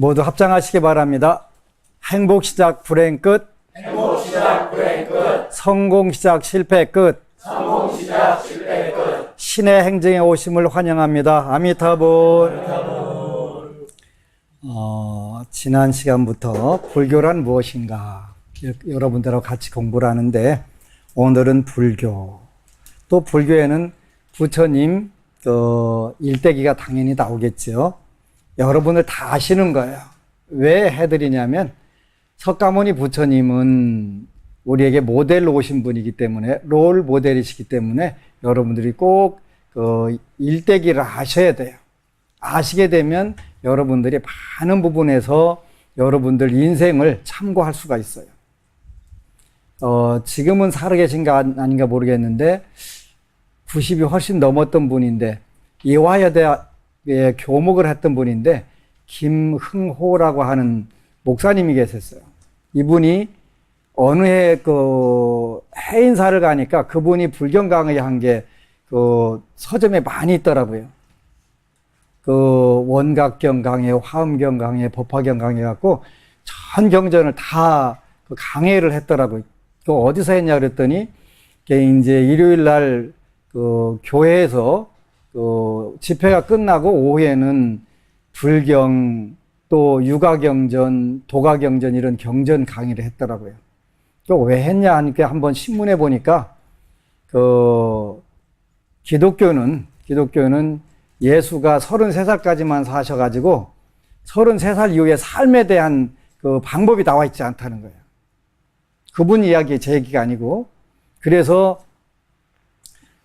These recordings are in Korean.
모두 합장하시기 바랍니다. 행복 시작 불행 끝. 행복 시작 불행 끝. 성공 시작 실패 끝. 성공 시작 실패 끝. 신의 행정에 오심을 환영합니다. 아미타불. 지난 시간부터 불교란 무엇인가 여러분들하고 같이 공부를 하는데, 오늘은 불교. 또 불교에는 부처님 일대기가 당연히 나오겠죠. 여러분들 다 아시는 거예요. 왜 해드리냐면, 석가모니 부처님은 우리에게 모델로 오신 분이기 때문에, 롤 모델이시기 때문에 여러분들이 꼭 일대기를 아셔야 돼요. 아시게 되면 여러분들이 많은 부분에서 여러분들 인생을 참고할 수가 있어요. 지금은 살아계신가 아닌가 모르겠는데 90이 훨씬 넘었던 분인데, 이화여대에 교목을 했던 분인데 김흥호라고 하는 목사님이 계셨어요. 이분이 어느 해 해인사를 가니까 그분이 불경 강의한 게 서점에 많이 있더라고요. 원각경 강의, 화엄경 강의, 법화경 강의 갖고 전 경전을 다 강해를 했더라고요. 어디서 했냐 그랬더니, 이제 일요일 날 교회에서 집회가 끝나고 오후에는 불경, 또 육아경전, 도가경전 이런 경전 강의를 했더라고요. 왜 했냐 하니까 한번 신문에 보니까 기독교는 예수가 33살까지만 사셔가지고 33살 이후의 삶에 대한 방법이 나와 있지 않다는 거예요. 그분 이야기, 제 얘기가 아니고. 그래서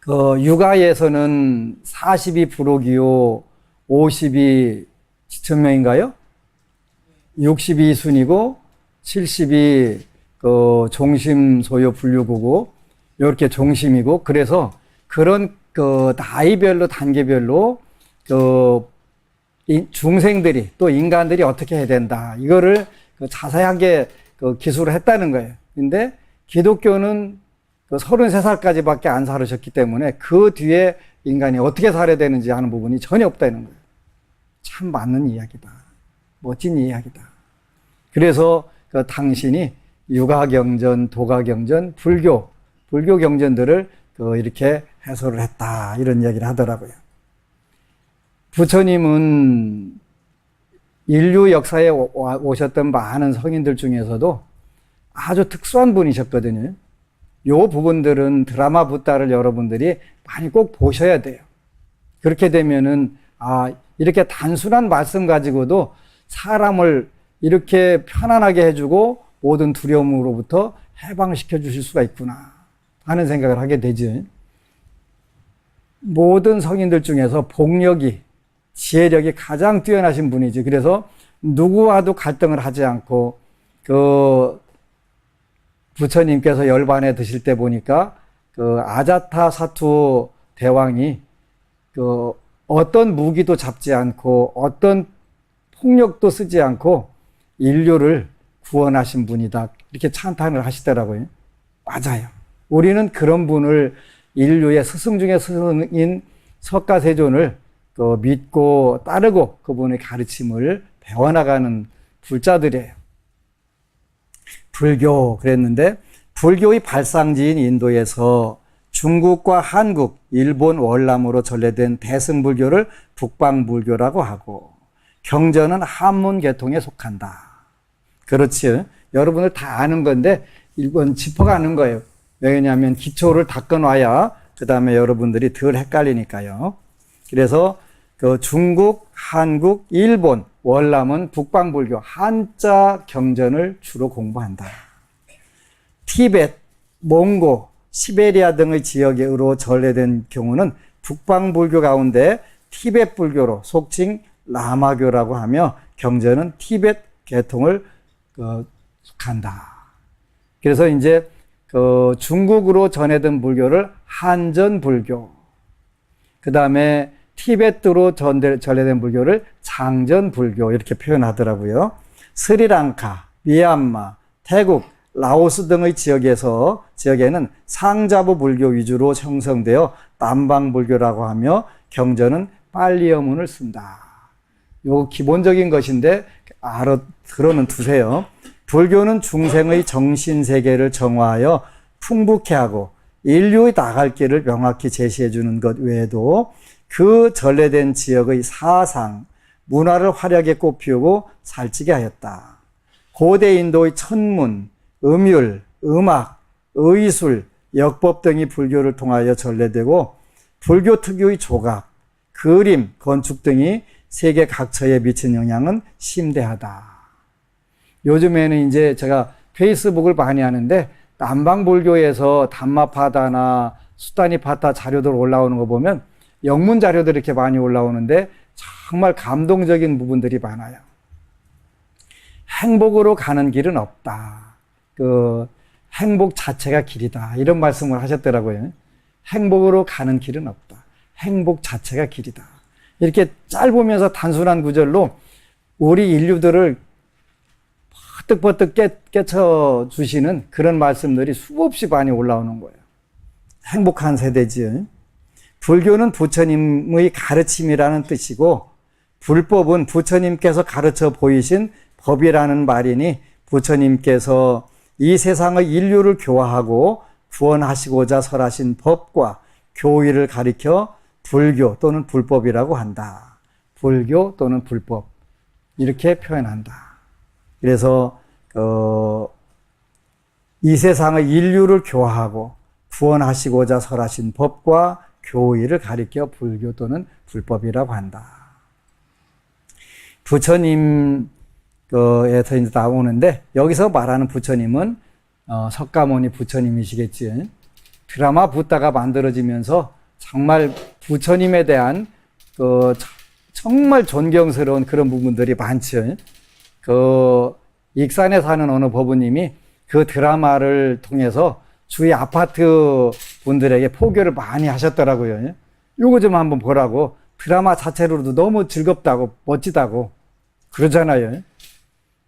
육아에서는 40이 불옥이요, 50이 지천명인가요? 60이 순이고 70이 종심 소요 분류구고, 이렇게 종심이고. 그래서 그런 나이별로, 단계별로 중생들이, 또 인간들이 어떻게 해야 된다, 이거를 자세하게 기술을 했다는 거예요. 근데 기독교는 33살까지밖에 안 살으셨기 때문에 그 뒤에 인간이 어떻게 살아야 되는지 하는 부분이 전혀 없다는 거예요. 참 맞는 이야기다. 멋진 이야기다. 그래서 당신이 육아경전, 도가경전, 불교 경전들을 이렇게 해설을 했다, 이런 이야기를 하더라고요. 부처님은 인류 역사에 오셨던 많은 성인들 중에서도 아주 특수한 분이셨거든요. 요 부분들은 드라마 붓다를 여러분들이 많이 꼭 보셔야 돼요. 그렇게 되면은, 이렇게 단순한 말씀 가지고도 사람을 이렇게 편안하게 해주고 모든 두려움으로부터 해방시켜 주실 수가 있구나 하는 생각을 하게 되죠. 모든 성인들 중에서 복력이, 지혜력이 가장 뛰어나신 분이지. 그래서 누구와도 갈등을 하지 않고, 부처님께서 열반에 드실 때 보니까 아자타 사투 대왕이 어떤 무기도 잡지 않고 어떤 폭력도 쓰지 않고 인류를 구원하신 분이다, 이렇게 찬탄을 하시더라고요. 맞아요. 우리는 그런 분을, 인류의 스승 중에 스승인 석가세존을 믿고 따르고 그분의 가르침을 배워나가는 불자들이에요. 불교 그랬는데, 불교의 발상지인 인도에서 중국과 한국, 일본 월남으로 전래된 대승불교를 북방불교라고 하고, 경전은 한문 계통에 속한다. 그렇지. 여러분들 다 아는 건데 이건 짚어가는 거예요. 왜냐하면 기초를 닦아놔야 그 다음에 여러분들이 덜 헷갈리니까요. 그래서 중국, 한국, 일본, 월남은 북방불교 한자 경전을 주로 공부한다. 티베트, 몽고, 시베리아 등의 지역으로 전래된 경우는 북방불교 가운데 티베트 불교로 속칭 라마교라고 하며, 경전은 티베트 계통을 속한다. 그래서 이제 중국으로 전해든 불교를 한전불교, 그 다음에 티베트로 전해된 불교를 장전불교, 이렇게 표현하더라고요. 스리랑카, 미얀마, 태국, 라오스 등의 지역에는 상자부 불교 위주로 형성되어 남방불교라고 하며, 경전은 빨리어문을 쓴다. 요 기본적인 것인데 들어는 두세요. 불교는 중생의 정신세계를 정화하여 풍부케 하고 인류의 나갈 길을 명확히 제시해 주는 것 외에도 그 전래된 지역의 사상, 문화를 화려하게 꽃피우고 살찌게 하였다. 고대 인도의 천문, 음율, 음악, 의술, 역법 등이 불교를 통하여 전래되고 불교 특유의 조각, 그림, 건축 등이 세계 각처에 미친 영향은 심대하다. 요즘에는 이제 제가 페이스북을 많이 하는데 남방불교에서 담마파다나 수다니파타 자료들 올라오는 거 보면 영문 자료들이 이렇게 많이 올라오는데 정말 감동적인 부분들이 많아요. 행복으로 가는 길은 없다. 행복 자체가 길이다. 이런 말씀을 하셨더라고요. 행복으로 가는 길은 없다. 행복 자체가 길이다. 이렇게 짧으면서 단순한 구절로 우리 인류들을 버뜩버뜩 깨쳐주시는 그런 말씀들이 수없이 많이 올라오는 거예요. 행복한 세대지요. 불교는 부처님의 가르침이라는 뜻이고 불법은 부처님께서 가르쳐 보이신 법이라는 말이니 부처님께서 이 세상의 인류를 교화하고 구원하시고자 설하신 법과 교의를 가리켜 불교 또는 불법이라고 한다. 불교 또는 불법 이렇게 표현한다. 그래서 이 세상의 인류를 교화하고 구원하시고자 설하신 법과 교의를 가리켜 불교 또는 불법이라고 한다. 부처님에서 이제 나오는데 여기서 말하는 부처님은 석가모니 부처님이시겠지. 드라마 붓다가 만들어지면서 정말 부처님에 대한 정말 존경스러운 그런 부분들이 많죠. 익산에 사는 어느 법부님이 그 드라마를 통해서 주위 아파트 분들에게 포교를 많이 하셨더라고요. 요거 좀 한번 보라고. 드라마 자체로도 너무 즐겁다고 멋지다고 그러잖아요.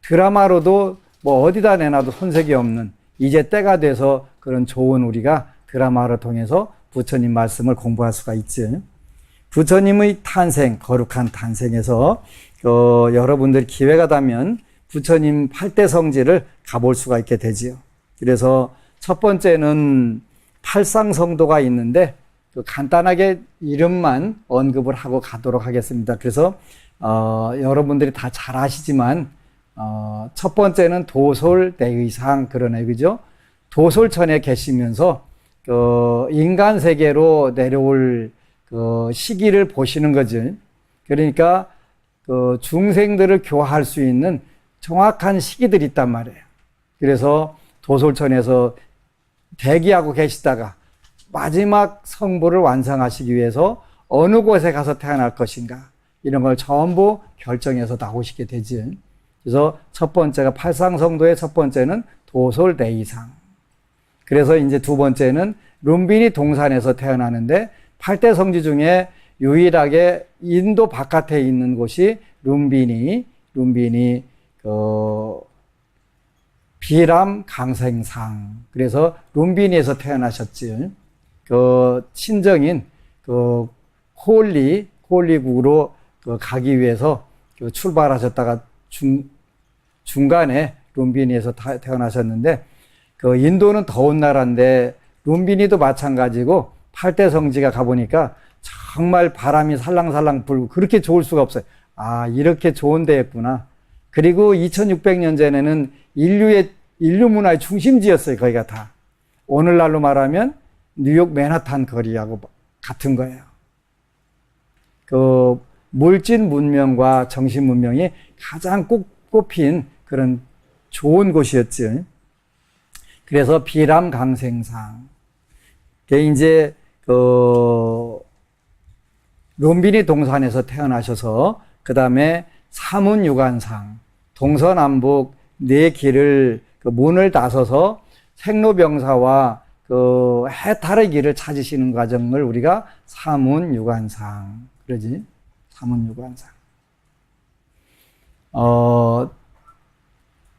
드라마로도 뭐 어디다 내놔도 손색이 없는 이제 때가 돼서 그런 좋은 우리가 드라마를 통해서 부처님 말씀을 공부할 수가 있죠. 부처님의 탄생, 거룩한 탄생에서 여러분들이 기회가 되면 부처님 8대 성지를 가볼 수가 있게 되지요. 그래서 첫 번째는 팔상성도가 있는데 간단하게 이름만 언급을 하고 가도록 하겠습니다. 그래서 여러분들이 다 잘 아시지만 첫 번째는 도솔대의상 그러네, 그죠? 도솔천에 계시면서 인간 세계로 내려올 시기를 보시는 거죠. 그러니까 중생들을 교화할 수 있는 정확한 시기들이 있단 말이에요. 그래서 도솔천에서 대기하고 계시다가 마지막 성부를 완성하시기 위해서 어느 곳에 가서 태어날 것인가 이런 걸 전부 결정해서 나오시게 되지. 그래서 첫 번째가 팔상성도의 첫 번째는 도솔대의상. 그래서 이제 두 번째는 룸비니 동산에서 태어나는데 8대 성지 중에 유일하게 인도 바깥에 있는 곳이 룸비니 비람 강생상. 그래서 룸비니에서 태어나셨지. 친정인 코올리국으로 가기 위해서 출발하셨다가 중간에 룸비니에서 태어나셨는데 인도는 더운 나라인데 룸비니도 마찬가지고 8대 성지가 가보니까 정말 바람이 살랑살랑 불고 그렇게 좋을 수가 없어요. 아, 이렇게 좋은 데였구나. 그리고 2600년 전에는 인류 문화의 중심지였어요. 거기가 다. 오늘날로 말하면 뉴욕 맨하탄 거리하고 같은 거예요. 물질 문명과 정신 문명이 가장 꼽힌 그런 좋은 곳이었죠. 그래서 비람 강생상. 이제 룸비니 동산에서 태어나셔서 그 다음에 사문유관상, 동서남북 네 길을 문을 나서서 생로병사와 해탈의 길을 찾으시는 과정을 우리가 사문유관상 그러지. 사문유관상.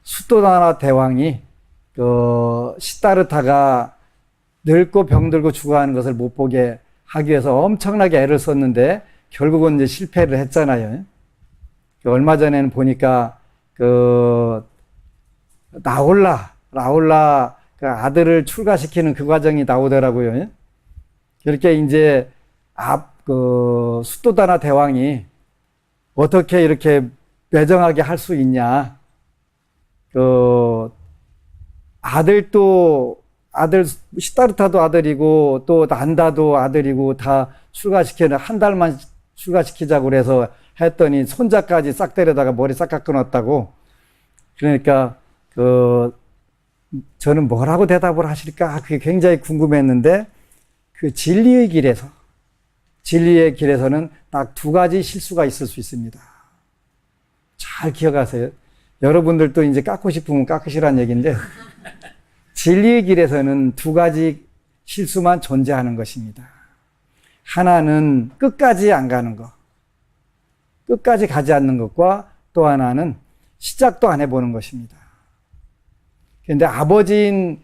수도나라 대왕이 시다르타가 늙고 병들고 죽어가는 것을 못 보게 하기 위해서 엄청나게 애를 썼는데 결국은 이제 실패를 했잖아요. 얼마 전에는 보니까 라울라 그 아들을 출가시키는 그 과정이 나오더라고요. 그렇게 이제 수도다나 대왕이 어떻게 이렇게 매정하게 할 수 있냐. 아들 시다르타도 아들이고 또 난다도 아들이고 다 한 달만 출가시키자고 그래서 했더니 손자까지 싹 때려다가 머리 싹 깎아놨다고. 그러니까 저는 뭐라고 대답을 하실까 그게 굉장히 궁금했는데 그 진리의 길에서는 딱 두 가지 실수가 있을 수 있습니다. 잘 기억하세요. 여러분들도 이제 깎고 싶으면 깎으시라는 얘기인데 진리의 길에서는 두 가지 실수만 존재하는 것입니다. 하나는 끝까지 안 가는 것, 끝까지 가지 않는 것과 또 하나는 시작도 안 해보는 것입니다. 그런데 아버지인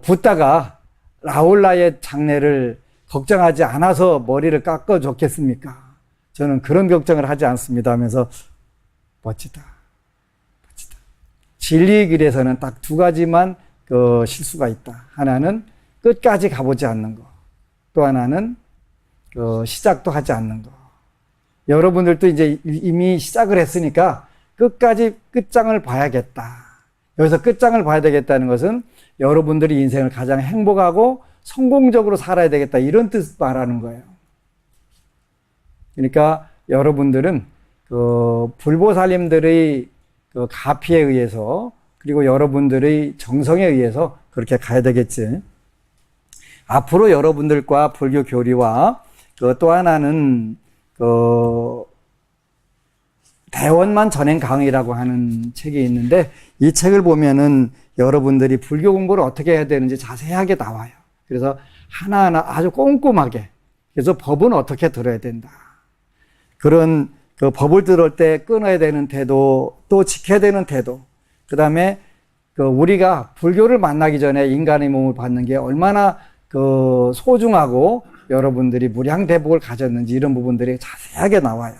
붓다가 라울라의 장래를 걱정하지 않아서 머리를 깎아줬겠습니까? 저는 그런 걱정을 하지 않습니다 하면서 멋지다. 진리의 길에서는 딱 두 가지만 실수가 있다. 하나는 끝까지 가보지 않는 것. 또 하나는 시작도 하지 않는 것. 여러분들도 이제 이미 시작을 했으니까 끝장을 봐야겠다. 여기서 끝장을 봐야 되겠다는 것은 여러분들이 인생을 가장 행복하고 성공적으로 살아야 되겠다. 이런 뜻 말하는 거예요. 그러니까 여러분들은 불보살님들의 가피에 의해서 그리고 여러분들의 정성에 의해서 그렇게 가야 되겠지. 앞으로 여러분들과 불교 교리와 또 하나는 대원만 전행 강의라고 하는 책이 있는데 이 책을 보면은 여러분들이 불교 공부를 어떻게 해야 되는지 자세하게 나와요. 그래서 하나하나 아주 꼼꼼하게. 그래서 법은 어떻게 들어야 된다. 그런 법을 들을 때 끊어야 되는 태도, 또 지켜야 되는 태도. 그 다음에 우리가 불교를 만나기 전에 인간의 몸을 받는 게 얼마나 소중하고 여러분들이 무량대복을 가졌는지 이런 부분들이 자세하게 나와요.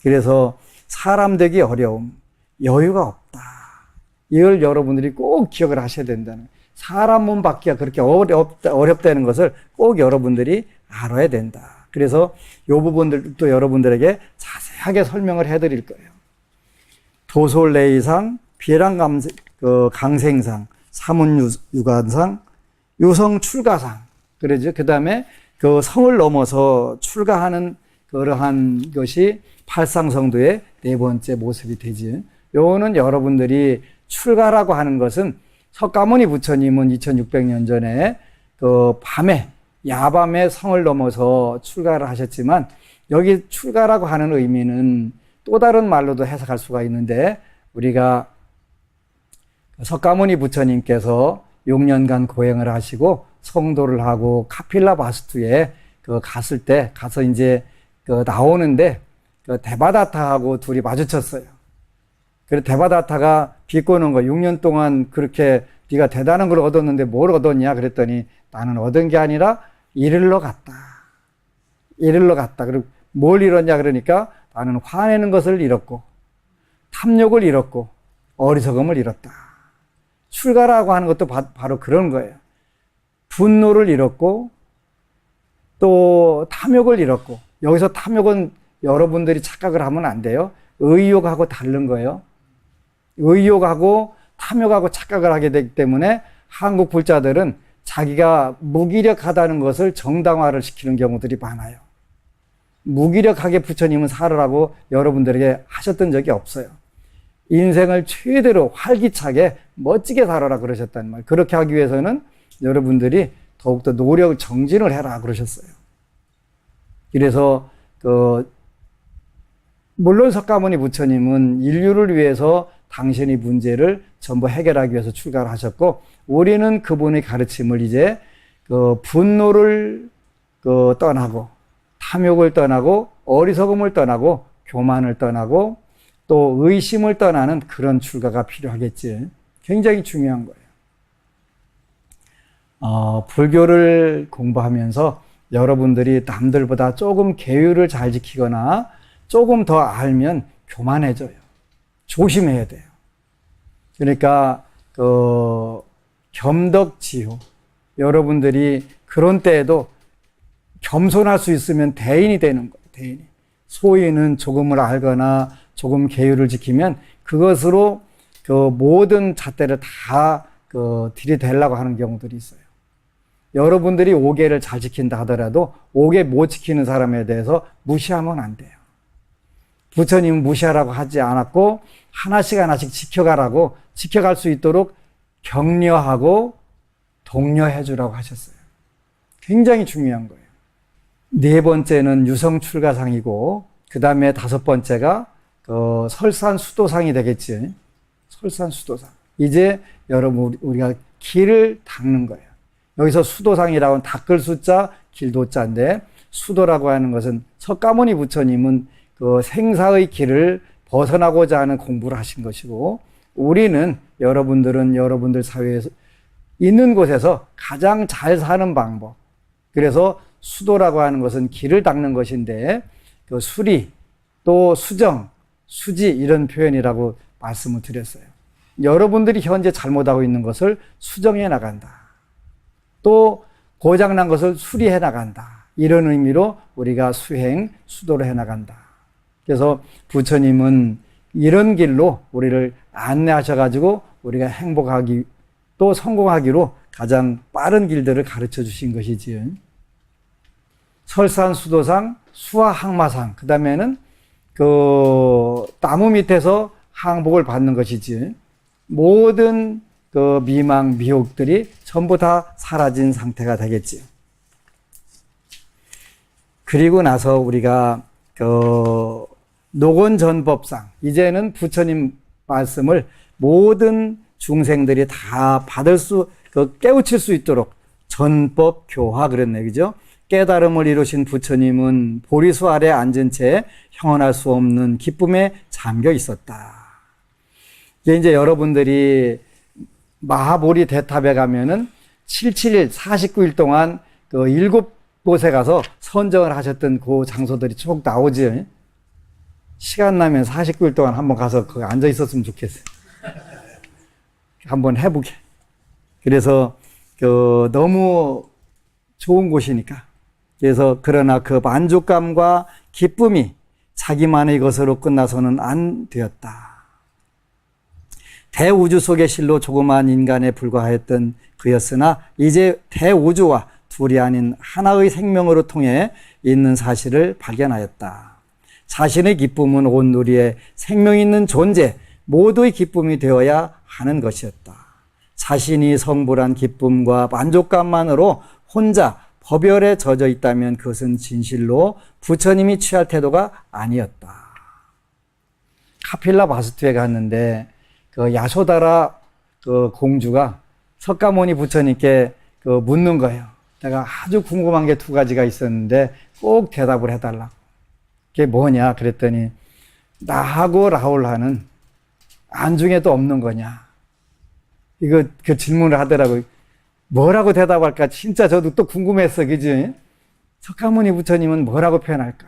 그래서 사람 되기 어려움, 여유가 없다. 이걸 여러분들이 꼭 기억을 하셔야 된다는, 사람 몸 받기가 그렇게 어렵다는 것을 꼭 여러분들이 알아야 된다. 그래서 이 부분들도 여러분들에게 자세하게 설명을 해드릴 거예요. 도솔레이상, 비랑강생상, 사문유관상, 유성출가상. 그러죠. 그 다음에 성을 넘어서 출가하는 그러한 것이 팔상성도의 네 번째 모습이 되지. 요거는 여러분들이 출가라고 하는 것은 석가모니 부처님은 2600년 전에 야밤에 성을 넘어서 출가를 하셨지만 여기 출가라고 하는 의미는 또 다른 말로도 해석할 수가 있는데 우리가 석가모니 부처님께서 6년간 고행을 하시고 성도를 하고 카필라 바스투에 갔을 때 가서 이제 나오는데 데바다타하고 둘이 마주쳤어요. 그래서 데바다타가 비꼬는 거 6년 동안 그렇게 네가 대단한 걸 얻었는데 뭘 얻었냐 그랬더니 나는 얻은 게 아니라 이르러 갔다. 그리고 뭘 잃었냐 그러니까 나는 화내는 것을 잃었고 탐욕을 잃었고 어리석음을 잃었다. 출가라고 하는 것도 바로 그런 거예요. 분노를 잃었고 또 탐욕을 잃었고, 여기서 탐욕은 여러분들이 착각을 하면 안 돼요. 의욕하고 다른 거예요. 의욕하고 탐욕하고 착각을 하게 되기 때문에 한국 불자들은 자기가 무기력하다는 것을 정당화를 시키는 경우들이 많아요. 무기력하게 부처님은 살으라고 여러분들에게 하셨던 적이 없어요. 인생을 최대로 활기차게 멋지게 살아라 그러셨단 말이에요. 그렇게 하기 위해서는 여러분들이 더욱더 노력을 정진을 해라 그러셨어요. 그래서 물론 석가모니 부처님은 인류를 위해서 당신의 문제를 전부 해결하기 위해서 출가를 하셨고, 우리는 그분의 가르침을 이제 분노를 떠나고 탐욕을 떠나고 어리석음을 떠나고 교만을 떠나고 또 의심을 떠나는 그런 출가가 필요하겠지. 굉장히 중요한 거예요. 불교를 공부하면서 여러분들이 남들보다 조금 계율을 잘 지키거나 조금 더 알면 교만해져요. 조심해야 돼요. 그러니까 겸덕지후, 여러분들이 그런 때에도 겸손할 수 있으면 대인이 되는 거예요. 대인이. 소인은 조금을 알거나 조금 계율을 지키면 그것으로 모든 잣대를 다 들이대려고 하는 경우들이 있어요. 여러분들이 5계를 잘 지킨다 하더라도 5계 못 지키는 사람에 대해서 무시하면 안 돼요. 부처님은 무시하라고 하지 않았고 하나씩 하나씩 지켜가라고, 지켜갈 수 있도록 격려하고 독려해 주라고 하셨어요. 굉장히 중요한 거예요. 네 번째는 유성출가상이고 그 다음에 다섯 번째가 설산수도상이 되겠지. 설산수도상. 이제 여러분 우리가 길을 닦는 거예요. 여기서 수도상이라고는 닦을 수자, 길도자인데 수도라고 하는 것은 석가모니 부처님은 생사의 길을 벗어나고자 하는 공부를 하신 것이고, 우리는 여러분들은 여러분들 사회에서 있는 곳에서 가장 잘 사는 방법. 그래서 수도라고 하는 것은 길을 닦는 것인데 수리 또 수정, 수지 이런 표현이라고 말씀을 드렸어요. 여러분들이 현재 잘못하고 있는 것을 수정해 나간다. 또 고장난 것을 수리해 나간다. 이런 의미로 우리가 수행, 수도를 해 나간다. 그래서 부처님은 이런 길로 우리를 안내하셔가지고 우리가 행복하기 또 성공하기로 가장 빠른 길들을 가르쳐 주신 것이지요. 설산수도상, 수화항마상, 그 다음에는 나무 밑에서 항복을 받는 것이지. 모든 미망, 미혹들이 전부 다 사라진 상태가 되겠지요. 그리고 나서 우리가 노건전법상, 이제는 부처님 말씀을 모든 중생들이 다 받을 수, 깨우칠 수 있도록 전법 교화 그랬네, 그죠? 깨달음을 이루신 부처님은 보리수 아래 앉은 채 형언할 수 없는 기쁨에 잠겨 있었다. 이게 이제 여러분들이 마하보리 대탑에 가면은 77일, 49일 동안 7곳에 가서 선정을 하셨던 그 장소들이 쭉 나오지. 시간 나면 49일 동안 한번 가서 거기 앉아 있었으면 좋겠어요. 한번 해보게. 그래서 너무 좋은 곳이니까. 그래서 그러나 그 만족감과 기쁨이 자기만의 것으로 끝나서는 안 되었다. 대우주 속의 실로 조그마한 인간에 불과하였던 그였으나 이제 대우주와 둘이 아닌 하나의 생명으로 통해 있는 사실을 발견하였다. 자신의 기쁨은 온 누리의 생명 있는 존재, 모두의 기쁨이 되어야 하는 것이었다. 자신이 성불한 기쁨과 만족감만으로 혼자 법열에 젖어 있다면 그것은 진실로 부처님이 취할 태도가 아니었다. 카필라 바스투에 갔는데 야소다라 공주가 석가모니 부처님께 묻는 거예요. 내가 아주 궁금한 게 2가지가 있었는데 꼭 대답을 해달라고. 그게 뭐냐 그랬더니 나하고 라울하는 안중에도 없는 거냐. 이거 질문을 하더라고요. 뭐라고 대답할까? 진짜 저도 또 궁금했어. 그지? 석가모니 부처님은 뭐라고 표현할까?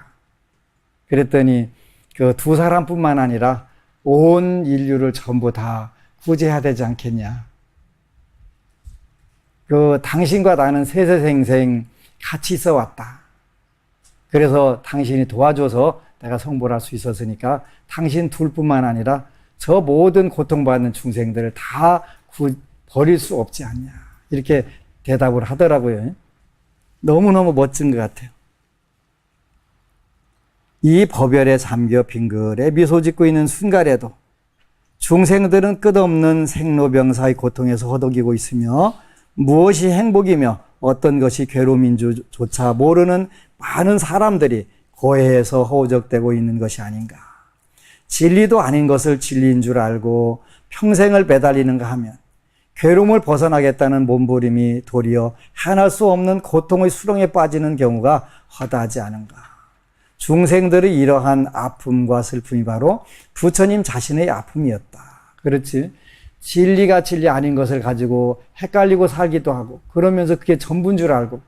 그랬더니 2 사람뿐만 아니라 온 인류를 전부 다 구제해야 되지 않겠냐. 당신과 나는 세세생생 같이 있어 왔다. 그래서 당신이 도와줘서 내가 성불할 수 있었으니까 당신 둘뿐만 아니라 저 모든 고통받는 중생들을 다 버릴 수 없지 않냐. 이렇게 대답을 하더라고요. 너무너무 멋진 것 같아요. 이 법열에 잠겨 빙글에 미소 짓고 있는 순간에도 중생들은 끝없는 생로병사의 고통에서 허덕이고 있으며 무엇이 행복이며 어떤 것이 괴로움인지조차 모르는 많은 사람들이 고해에서 허우적대고 있는 것이 아닌가. 진리도 아닌 것을 진리인 줄 알고 평생을 매달리는가 하면 괴로움을 벗어나겠다는 몸부림이 도리어 해낼 수 없는 고통의 수렁에 빠지는 경우가 허다하지 않은가. 중생들의 이러한 아픔과 슬픔이 바로 부처님 자신의 아픔이었다. 그렇지? 진리가 진리 아닌 것을 가지고 헷갈리고 살기도 하고 그러면서 그게 전부인 줄 알고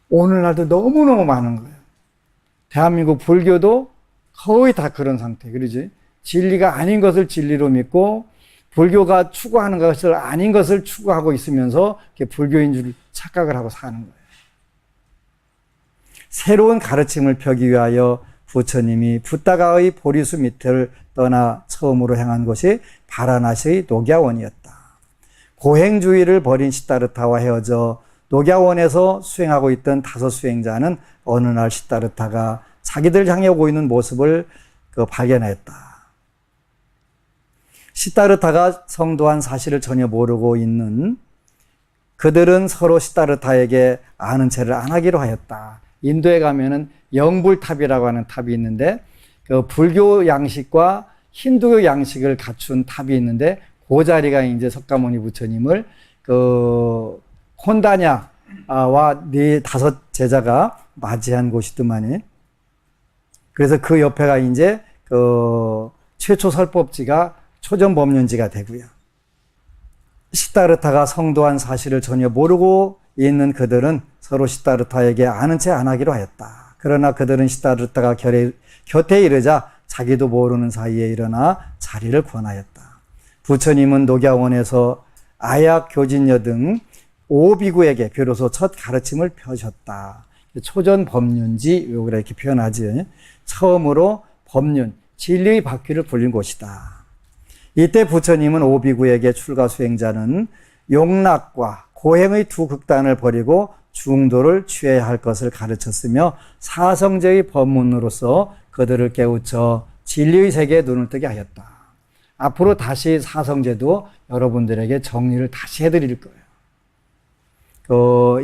오늘날도 너무너무 많은 거예요. 대한민국 불교도 거의 다 그런 상태. 그러지? 진리가 아닌 것을 진리로 믿고 불교가 추구하는 것을 아닌 것을 추구하고 있으면서 불교인 줄 착각을 하고 사는 거예요. 새로운 가르침을 펴기 위하여 부처님이 붓다가의 보리수 밑을 떠나 처음으로 향한 곳이 바라나시의 녹야원이었다. 고행주의를 버린 시다르타와 헤어져 녹야원에서 수행하고 있던 5 수행자는 어느 날 시다르타가 자기들 향해 오고 있는 모습을 발견했다. 시다르타가 성도한 사실을 전혀 모르고 있는 그들은 서로 시다르타에게 아는 체를 안 하기로 하였다. 인도에 가면은 영불탑이라고 하는 탑이 있는데 그 불교 양식과 힌두교 양식을 갖춘 탑이 있는데 그 자리가 이제 석가모니 부처님을 그 혼다냐와 5 제자가 맞이한 곳이더만요. 그래서 그 옆에가 이제 그 최초 설법지가 초전 법륜지가 되고요. 시다르타가 성도한 사실을 전혀 모르고 있는 그들은 서로 시다르타에게 아는 체 안 하기로 하였다. 그러나 그들은 시다르타가 곁에 이르자 자기도 모르는 사이에 일어나 자리를 권하였다. 부처님은 녹야원에서 아약, 교진여 등 5비구에게 비로소 첫 가르침을 펴셨다. 초전 법륜지, 요걸 이렇게 표현하지. 처음으로 법륜, 진리의 바퀴를 불린 곳이다. 이때 부처님은 5비구에게 출가 수행자는 용락과 고행의 2 극단을 버리고 중도를 취해야 할 것을 가르쳤으며 사성제의 법문으로서 그들을 깨우쳐 진리의 세계에 눈을 뜨게 하였다. 앞으로 다시 사성제도 여러분들에게 정리를 다시 해드릴 거예요.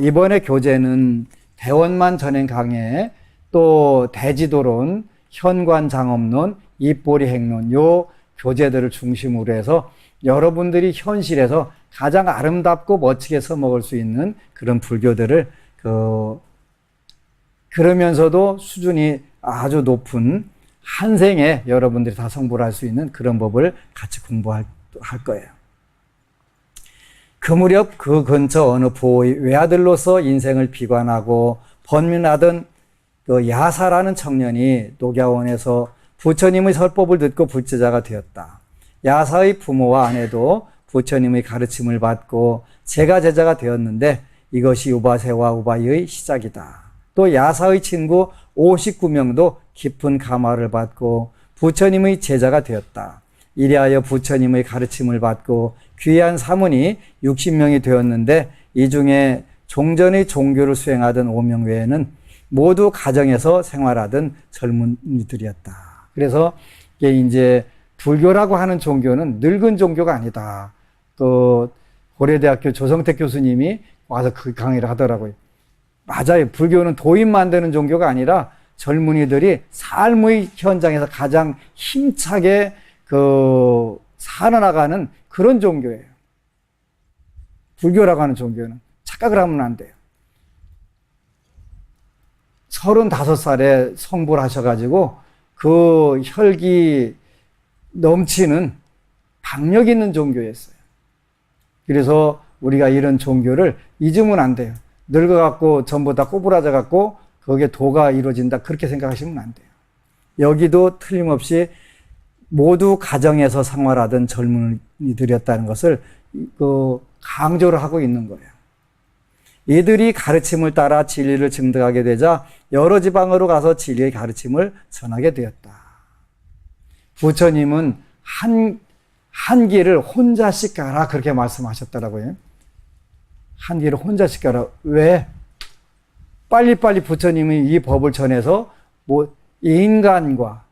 이번에 교재는 대원만 전행 강해, 또 대지도론, 현관장엄론, 입보리 행론, 요 교재들을 중심으로 해서 여러분들이 현실에서 가장 아름답고 멋지게 써먹을 수 있는 그런 불교들을 그러면서도 수준이 아주 높은 한 생에 여러분들이 다 성불할 수 있는 그런 법을 같이 공부할 거예요. 그 무렵 그 근처 어느 부호의 외아들로서 인생을 비관하고 번민하던 그 야사라는 청년이 녹야원에서 부처님의 설법을 듣고 불제자가 되었다. 야사의 부모와 아내도 부처님의 가르침을 받고 제가 제자가 되었는데 이것이 우바세와 우바이의 시작이다. 또 야사의 친구 59명도 깊은 감화를 받고 부처님의 제자가 되었다. 이리하여 부처님의 가르침을 받고 귀한 사문이 60명이 되었는데 이 중에 종전의 종교를 수행하던 5명 외에는 모두 가정에서 생활하던 젊은이들이었다. 그래서 이게 이제 불교라고 하는 종교는 늙은 종교가 아니다. 또 고려대학교 조성택 교수님이 와서 그 강의를 하더라고요. 맞아요. 불교는 도인 만드는 종교가 아니라 젊은이들이 삶의 현장에서 가장 힘차게 살아나가는 그런 종교예요. 불교라고 하는 종교는 착각을 하면 안 돼요. 35살에 성불 하셔가지고 그 혈기 넘치는 박력 있는 종교였어요. 그래서 우리가 이런 종교를 잊으면 안 돼요. 늙어갖고 전부 다 꼬부라져갖고 거기에 도가 이루어진다 그렇게 생각하시면 안 돼요. 여기도 틀림없이 모두 가정에서 생활하던 젊은이들이었다는 것을 강조를 하고 있는 거예요. 이들이 가르침을 따라 진리를 증득하게 되자 여러 지방으로 가서 진리의 가르침을 전하게 되었다. 부처님은 한 길을 혼자씩 가라 그렇게 말씀하셨더라고요. 한 길을 혼자씩 가라. 왜? 빨리빨리 부처님이 이 법을 전해서 인간과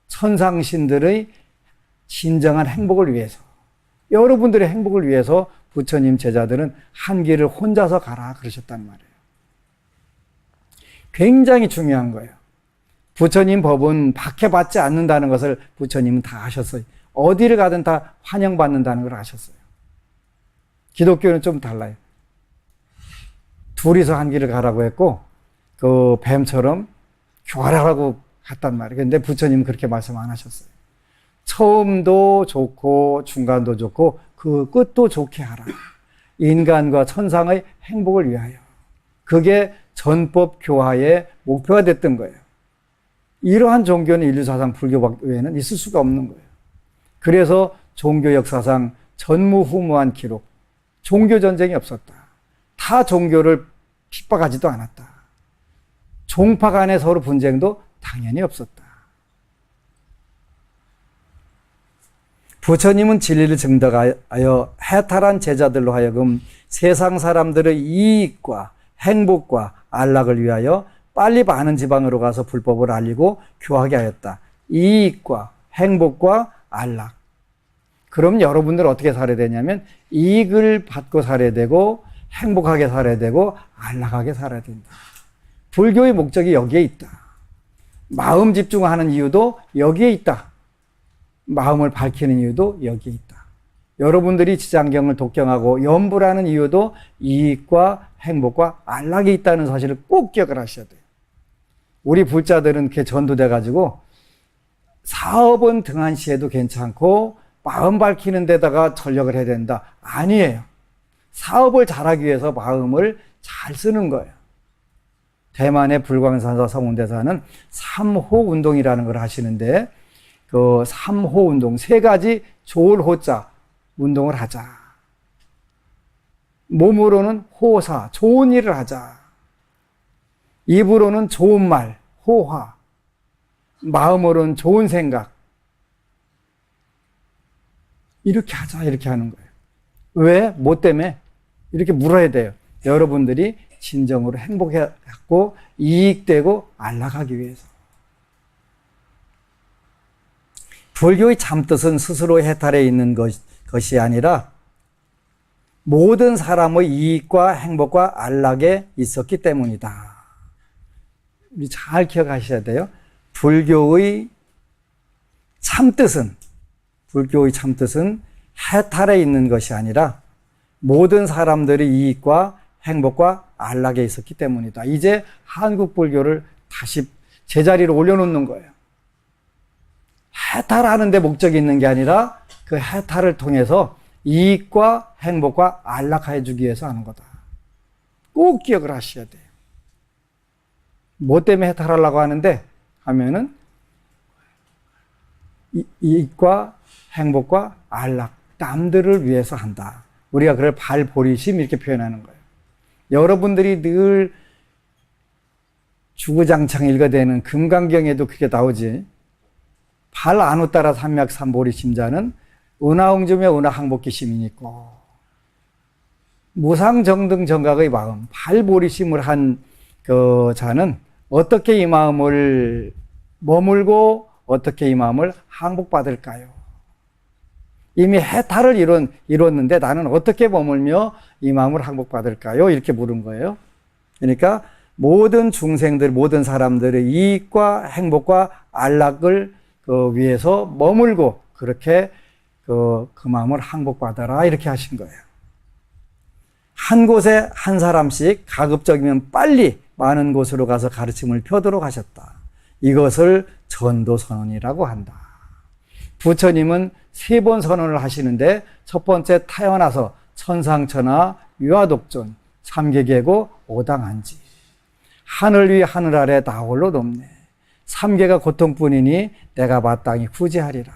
천상신들의 진정한 행복을 위해서, 여러분들의 행복을 위해서 부처님 제자들은 한 길을 혼자서 가라 그러셨단 말이에요. 굉장히 중요한 거예요. 부처님 법은 박해받지 않는다는 것을 부처님은 다 아셨어요. 어디를 가든 다 환영받는다는 걸 아셨어요. 기독교는 좀 달라요. 둘이서 한 길을 가라고 했고 그 뱀처럼 교활하라고 갔단 말이에요. 근데 부처님은 그렇게 말씀 안 하셨어요. 처음도 좋고 중간도 좋고 그 끝도 좋게 하라. 인간과 천상의 행복을 위하여. 그게 전법 교화의 목표가 됐던 거예요. 이러한 종교는 인류사상 불교 외에는 있을 수가 없는 거예요. 그래서 종교 역사상 전무후무한 기록, 종교 전쟁이 없었다. 타 종교를 핍박하지도 않았다. 종파 간의 서로 분쟁도 당연히 없었다. 부처님은 진리를 증득하여 해탈한 제자들로 하여금 세상 사람들의 이익과 행복과 안락을 위하여 빨리 많은 지방으로 가서 불법을 알리고 교하게 하였다. 이익과 행복과 안락. 그럼 여러분들 어떻게 살아야 되냐면 이익을 받고 살아야 되고 행복하게 살아야 되고 안락하게 살아야 된다. 불교의 목적이 여기에 있다. 마음 집중하는 이유도 여기에 있다. 마음을 밝히는 이유도 여기에 있다. 여러분들이 지장경을 독경하고 염불하는 이유도 이익과 행복과 안락이 있다는 사실을 꼭 기억을 하셔야 돼요. 우리 불자들은 이렇게 전도돼 가지고 사업은 등한시해도 괜찮고 마음 밝히는 데다가 전력을 해야 된다. 아니에요. 사업을 잘하기 위해서 마음을 잘 쓰는 거예요. 대만의 불광산사 성운대사는 3호 운동이라는 걸 하시는데 그 3호 운동, 세 가지 좋을 호자 운동을 하자. 몸으로는 호사, 좋은 일을 하자. 입으로는 좋은 말, 호화. 마음으로는 좋은 생각. 이렇게 하자, 이렇게 하는 거예요. 왜? 뭐 때문에? 이렇게 물어야 돼요. 여러분들이 진정으로 행복해갖고 이익되고 안락하기 위해서. 불교의 참뜻은 스스로 해탈해 있는 것이 아니라 모든 사람의 이익과 행복과 안락에 있었기 때문이다. 우리 잘 기억하셔야 돼요. 불교의 참뜻은 해탈해 있는 것이 아니라 모든 사람들의 이익과 행복과 안락에 있었기 때문이다. 이제 한국 불교를 다시 제자리로 올려놓는 거예요. 해탈하는 데 목적이 있는 게 아니라 그 해탈을 통해서 이익과 행복과 안락해 주기 위해서 하는 거다. 꼭 기억을 하셔야 돼요. 뭐 때문에 해탈하려고 하는데 하면은 이익과 행복과 안락, 남들을 위해서 한다. 우리가 그걸 발보리심 이렇게 표현하는 거예요. 여러분들이 늘 주구장창 읽어대는 금강경에도 그게 나오지. 발 안우 따라 삼맥 삼보리심자는 은하응주며 은하항복기심이 있고 무상정등 정각의 마음, 발보리심을 한 그 자는 어떻게 이 마음을 머물고 어떻게 이 마음을 항복받을까요? 이미 해탈을 이뤘는데 나는 어떻게 머물며 이 마음을 항복받을까요? 이렇게 물은 거예요. 그러니까 모든 중생들, 모든 사람들의 이익과 행복과 안락을 위해서 머물고 그렇게 그 마음을 항복받아라 이렇게 하신 거예요. 한 곳에 한 사람씩 가급적이면 빨리 많은 곳으로 가서 가르침을 펴도록 하셨다. 이것을 전도선언이라고 한다. 부처님은 3번 선언을 하시는데 첫 번째 태어나서 천상천하 유아독존 3계계고 오당한지 하늘 위 하늘 아래 다 홀로 높네. 3계가 고통뿐이니 내가 마땅히 구제하리라.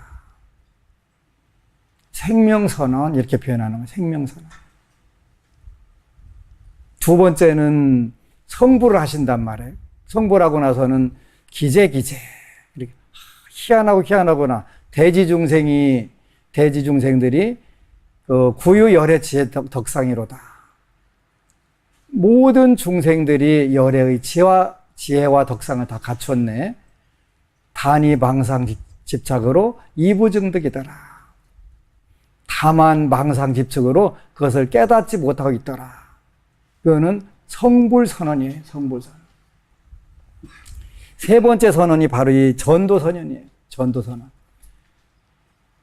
생명선언 이렇게 표현하는 거예요. 생명선언. 두 번째는 성불을 하신단 말이에요. 성불하고 나서는 기제 이렇게 희한하구나 대지중생들이 구유열의 덕상이로다. 모든 중생들이 열의 지혜와 덕상을 다 갖췄네. 단이 망상 집착으로 이부증득이더라. 다만 망상 집착으로 그것을 깨닫지 못하고 있더라. 그거는 성불선언이에요. 성불선언. 세 번째 선언이 바로 이 전도선언이에요. 전도선언.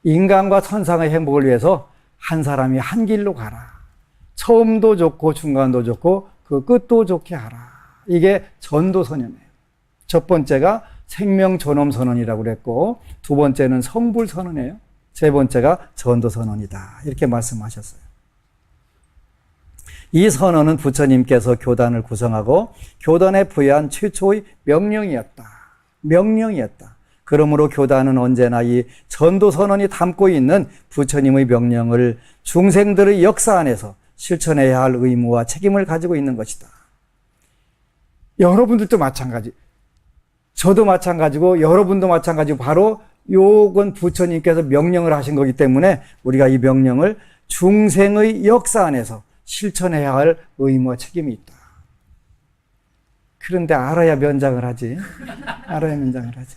인간과 천상의 행복을 위해서 한 사람이 한 길로 가라. 처음도 좋고 중간도 좋고 그 끝도 좋게 하라. 이게 전도선언이에요. 첫 번째가 생명존엄선언이라고 그랬고 두 번째는 성불선언이에요. 세 번째가 전도선언이다. 이렇게 말씀하셨어요. 이 선언은 부처님께서 교단을 구성하고 교단에 부여한 최초의 명령이었다. 명령이었다. 그러므로 교단은 언제나 이 전도선언이 담고 있는 부처님의 명령을 중생들의 역사 안에서 실천해야 할 의무와 책임을 가지고 있는 것이다. 여러분들도 마찬가지. 저도 마찬가지고 여러분도 마찬가지고 바로 요건 부처님께서 명령을 하신 거기 때문에 우리가 이 명령을 중생의 역사 안에서 실천해야 할 의무와 책임이 있다. 그런데 알아야 면장을 하지. 알아야 면장을 하지.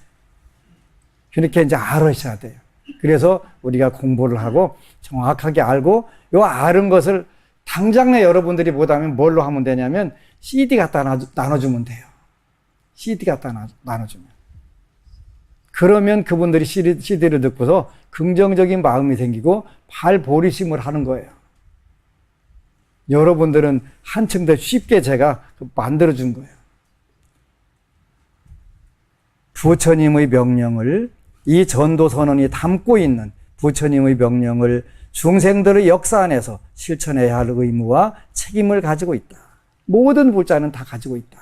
그렇게 이제 알으셔야 돼요. 그래서 우리가 공부를 하고 정확하게 알고 요 아는 것을 당장 내 여러분들이 못하면 뭘로 하면 되냐면 CD 갖다 나눠주면 돼요. CD 갖다 나눠주면. 그러면 그분들이 CD를 듣고서 긍정적인 마음이 생기고 발보리심을 하는 거예요. 여러분들은 한층 더 쉽게 제가 만들어준 거예요. 부처님의 명령을 이 전도선언이 담고 있는 부처님의 명령을 중생들의 역사 안에서 실천해야 할 의무와 책임을 가지고 있다. 모든 불자는 다 가지고 있다.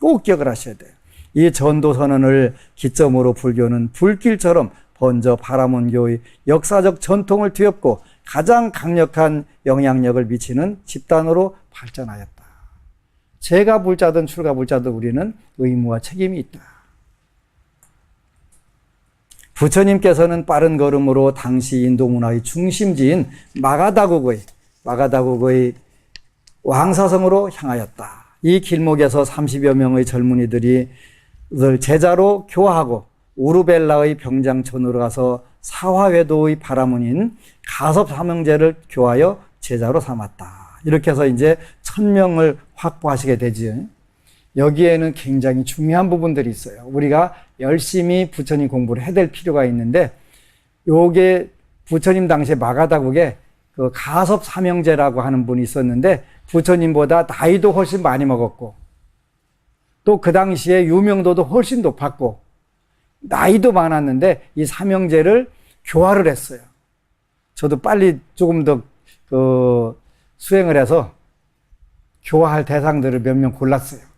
꼭 기억을 하셔야 돼요. 이 전도선언을 기점으로 불교는 불길처럼 번져 바라문교의 역사적 전통을 뒤엎고 가장 강력한 영향력을 미치는 집단으로 발전하였다. 재가 불자든 출가 불자든 우리는 의무와 책임이 있다. 부처님께서는 빠른 걸음으로 당시 인도 문화의 중심지인 마가다국의 왕사성으로 향하였다. 이 길목에서 30여 명의 젊은이들이 제자로 교화하고 우르벨라의 병장촌으로 가서 사화회도의 바라문인 가섭사명제를 교하여 제자로 삼았다. 이렇게 해서 이제 1000명을 확보하시게 되지요. 여기에는 굉장히 중요한 부분들이 있어요. 우리가 열심히 부처님 공부를 해야 될 필요가 있는데, 요게 부처님 당시에 마가다국에 그 가섭사명제라고 하는 분이 있었는데, 부처님보다 나이도 훨씬 많이 먹었고, 또 그 당시에 유명도도 훨씬 높았고, 나이도 많았는데, 이 사명제를 교화를 했어요. 저도 빨리 조금 더 수행을 해서 교화할 대상들을 몇 명 골랐어요.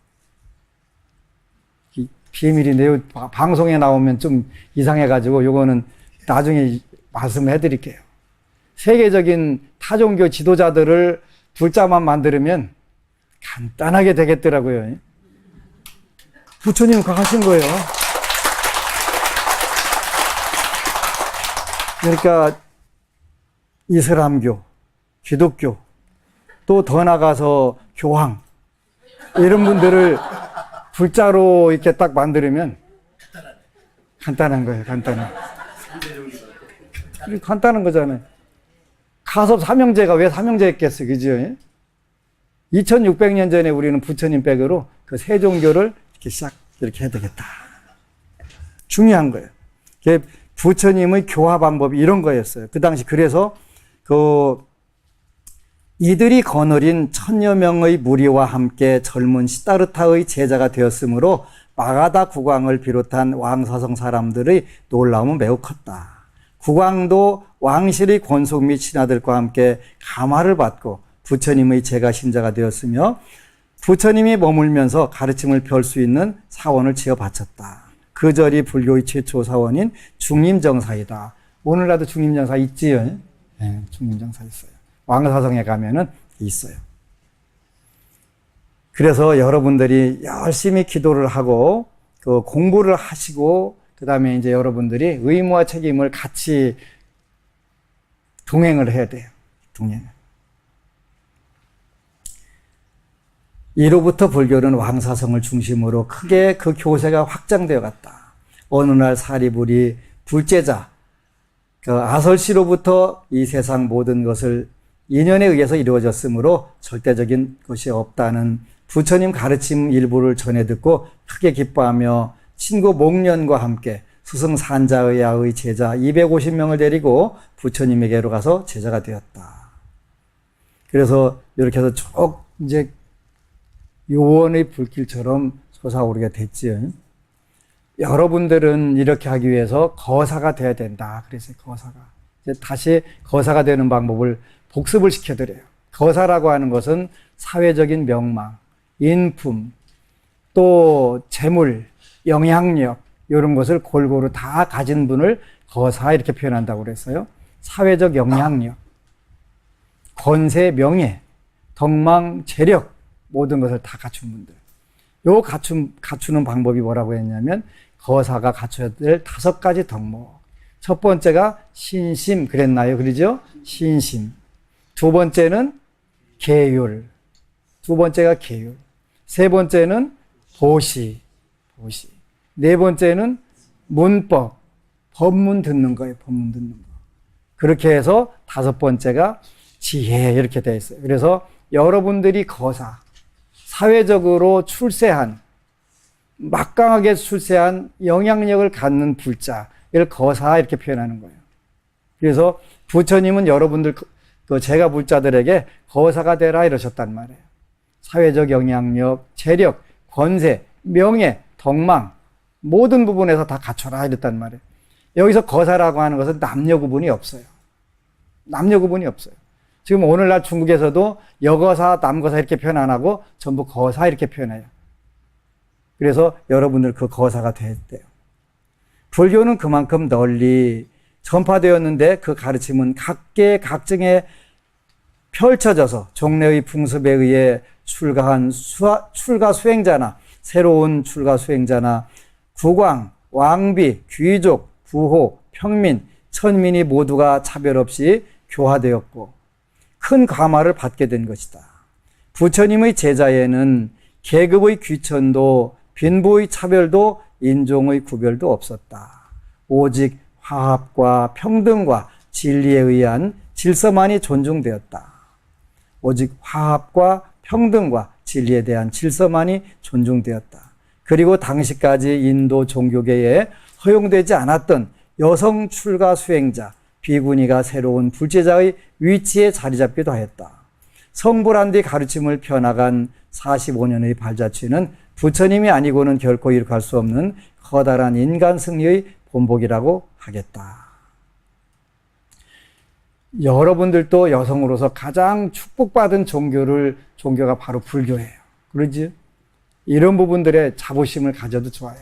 비밀인데요. 방송에 나오면 좀 이상해가지고 요거는 나중에 말씀을 해드릴게요. 세계적인 타종교 지도자들을 불자만 만들면 간단하게 되겠더라고요. 부처님 그거 하신 거예요. 그러니까 이슬람교, 기독교, 또 더 나가서 교황 이런 분들을 불자로 이렇게 딱 만들면 간단한 거예요. 간단한 거잖아요. 가섭 사명제가 왜 사명제였겠어요, 그죠? 2600년 전에 우리는 부처님 백으로 그 세 종교를 이렇게 해야 되겠다. 중요한 거예요. 부처님의 교화 방법이 이런 거였어요. 그 당시 그래서 이들이 거느린 1000여 명의 무리와 함께 젊은 시다르타의 제자가 되었으므로 마가다 국왕을 비롯한 왕사성 사람들의 놀라움은 매우 컸다. 국왕도 왕실의 권속 및 신하들과 함께 감화를 받고 부처님의 제가 신자가 되었으며 부처님이 머물면서 가르침을 펼 수 있는 사원을 지어 바쳤다. 그 절이 불교의 최초 사원인 중림정사이다. 오늘날도 중림정사 있지요? 네, 중림정사 있어요. 왕사성에 가면은 있어요. 그래서 여러분들이 열심히 기도를 하고 공부를 하시고 그 다음에 이제 여러분들이 의무와 책임을 같이 동행을 해야 돼요. 동행을. 이로부터 불교는 왕사성을 중심으로 크게 그 교세가 확장되어 갔다. 어느 날 사리불이 불제자 아설씨로부터 이 세상 모든 것을 인연에 의해서 이루어졌으므로 절대적인 것이 없다는 부처님 가르침 일부를 전해 듣고 크게 기뻐하며 친구 목련과 함께 스승산자의야의 제자 250명을 데리고 부처님에게로 가서 제자가 되었다. 그래서 이렇게 해서 쭉 이제 요원의 불길처럼 솟아오르게 됐지요. 여러분들은 이렇게 하기 위해서 거사가 돼야 된다. 그래서 거사가. 이제 다시 거사가 되는 방법을 복습을 시켜드려요. 거사라고 하는 것은 사회적인 명망, 인품, 또 재물, 영향력, 이런 것을 골고루 다 가진 분을 거사 이렇게 표현한다고 그랬어요. 사회적 영향력, 권세, 명예, 덕망, 재력 모든 것을 다 갖춘 분들. 요 갖추는 방법이 뭐라고 했냐면 거사가 갖춰야 될 5가지 덕목. 첫 번째가 신심 그랬나요? 그러죠? 신심. 두 번째는 계율. 두 번째가 계율. 세 번째는 보시. 네 번째는 문법. 법문 듣는 거예요. 법문 듣는 거. 그렇게 해서 5번째가 지혜 이렇게 되어 있어요. 그래서 여러분들이 거사, 사회적으로 출세한, 막강하게 출세한 영향력을 갖는 불자를 거사 이렇게 표현하는 거예요. 그래서 부처님은 여러분들, 제가 불자들에게 거사가 되라 이러셨단 말이에요. 사회적 영향력, 재력, 권세, 명예, 덕망 모든 부분에서 다 갖춰라 이랬단 말이에요. 여기서 거사라고 하는 것은 남녀 구분이 없어요. 남녀 구분이 없어요. 지금 오늘날 중국에서도 여거사, 남거사 이렇게 표현 안 하고 전부 거사 이렇게 표현해요. 그래서 여러분들 그 거사가 됐대요. 불교는 그만큼 널리 전파되었는데 그 가르침은 각계 각층에 펼쳐져서 종래의 풍습에 의해 출가 수행자나 새로운 출가 수행자나 국왕, 왕비, 귀족, 부호, 평민, 천민이 모두가 차별 없이 교화되었고 큰 감화를 받게 된 것이다. 부처님의 제자에는 계급의 귀천도 빈부의 차별도 인종의 구별도 없었다. 오직 화합과 평등과 진리에 의한 질서만이 존중되었다. 오직 화합과 평등과 진리에 대한 질서만이 존중되었다. 그리고 당시까지 인도 종교계에 허용되지 않았던 여성 출가 수행자, 비구니가 새로운 불제자의 위치에 자리 잡기도 하였다. 성불한 뒤 가르침을 펴나간 45년의 발자취는 부처님이 아니고는 결코 이룩할 수 없는 커다란 인간 승리의 본보기라고 하겠다. 여러분들도 여성으로서 가장 축복받은 종교가 바로 불교예요. 그러지? 이런 부분들에 자부심을 가져도 좋아요.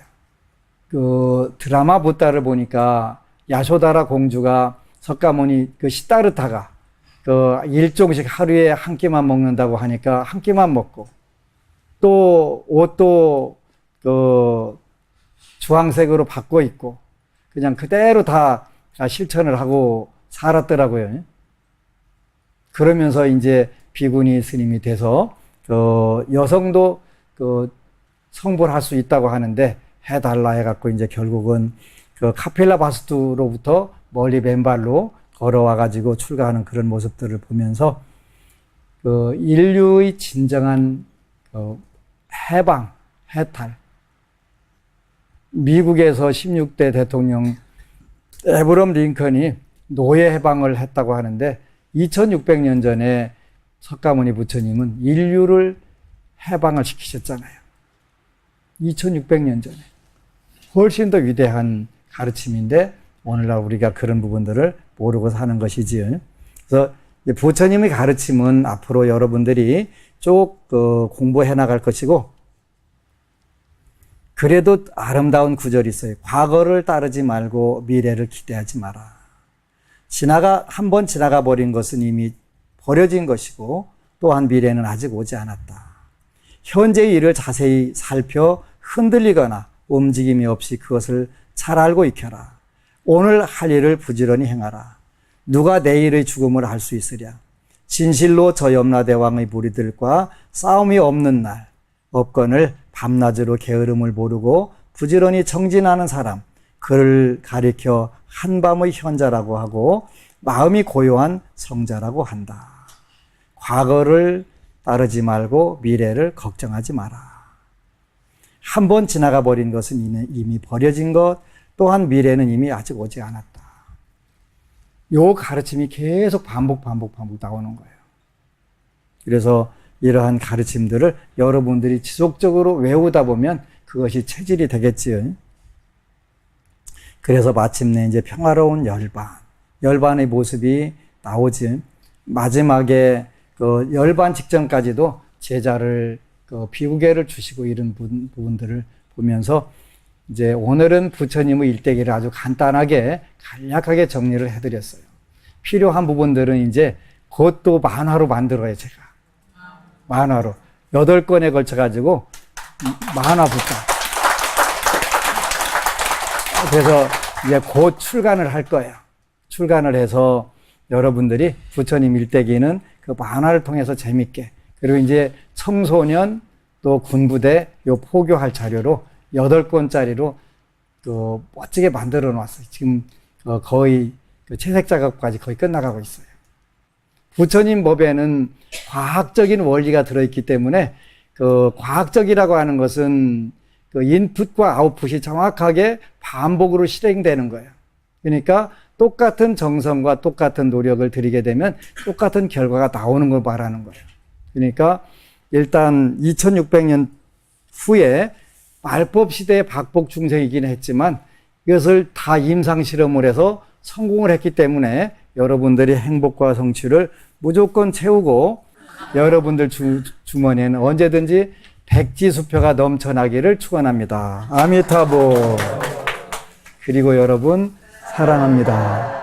그 드라마 부다를 보니까 야쇼다라 공주가 석가모니 그 시다르타가 그 일종씩 하루에 한 끼만 먹는다고 하니까 한 끼만 먹고 또 옷도 그 주황색으로 바꿔 입고 그냥 그대로 다 실천을 하고 살았더라고요. 그러면서 이제 비구니 스님이 돼서 그 여성도 그 성불할 수 있다고 하는데 해달라 해갖고 이제 결국은 그 카필라 바스투로부터 멀리 맨발로 걸어와가지고 출가하는 그런 모습들을 보면서 그 인류의 진정한 해방, 해탈. 미국에서 16대 대통령 에브럼 링컨이 노예 해방을 했다고 하는데 2600년 전에 석가모니 부처님은 인류를 해방을 시키셨잖아요. 2600년 전에. 훨씬 더 위대한 가르침인데 오늘날 우리가 그런 부분들을 모르고 사는 것이지요. 그래서 부처님의 가르침은 앞으로 여러분들이 쭉 공부해 나갈 것이고 그래도 아름다운 구절이 있어요. 과거를 따르지 말고 미래를 기대하지 마라. 한번 지나가 버린 것은 이미 버려진 것이고 또한 미래는 아직 오지 않았다. 현재의 일을 자세히 살펴 흔들리거나 움직임이 없이 그것을 잘 알고 익혀라. 오늘 할 일을 부지런히 행하라. 누가 내일의 죽음을 알 수 있으랴. 진실로 저 염라대왕의 무리들과 싸움이 없는 날 업건을 밤낮으로 게으름을 모르고 부지런히 정진하는 사람, 그를 가리켜 한밤의 현자라고 하고 마음이 고요한 성자라고 한다. 과거를 따르지 말고 미래를 걱정하지 마라. 한번 지나가 버린 것은 이미 버려진 것, 또한 미래는 이미 아직 오지 않았다. 요 가르침이 계속 반복 나오는 거예요. 그래서 이러한 가르침들을 여러분들이 지속적으로 외우다 보면 그것이 체질이 되겠지요. 그래서 마침내 이제 평화로운 열반의 모습이 나오지. 마지막에 그 열반 직전까지도 제자를 비구계를 주시고 이런 부분들을 보면서 이제 오늘은 부처님의 일대기를 아주 간단하게 간략하게 정리를 해드렸어요. 필요한 부분들은 이제 그것도 만화로 만들어요, 제가. 만화로. 8권에 걸쳐가지고 만화부터. 그래서 이제 곧 출간을 할 거예요. 출간을 해서 여러분들이 부처님 일대기는 그 만화를 통해서 재밌게, 그리고 이제 청소년 또 군부대 요 포교할 자료로 8권짜리로 그 멋지게 만들어 놨어요. 지금 거의 그 채색 작업까지 거의 끝나가고 있어요. 부처님 법에는 과학적인 원리가 들어있기 때문에 그 과학적이라고 하는 것은 그 인풋과 아웃풋이 정확하게 반복으로 실행되는 거예요. 그러니까 똑같은 정성과 똑같은 노력을 들이게 되면 똑같은 결과가 나오는 걸 말하는 거예요. 그러니까 일단 2600년 후에 말법 시대의 박복 중생이긴 했지만 이것을 다 임상 실험을 해서 성공을 했기 때문에 여러분들이 행복과 성취를 무조건 채우고 여러분들 주머니에는 언제든지 백지수표가 넘쳐나기를 축원합니다. 아미타보. 그리고 여러분 사랑합니다.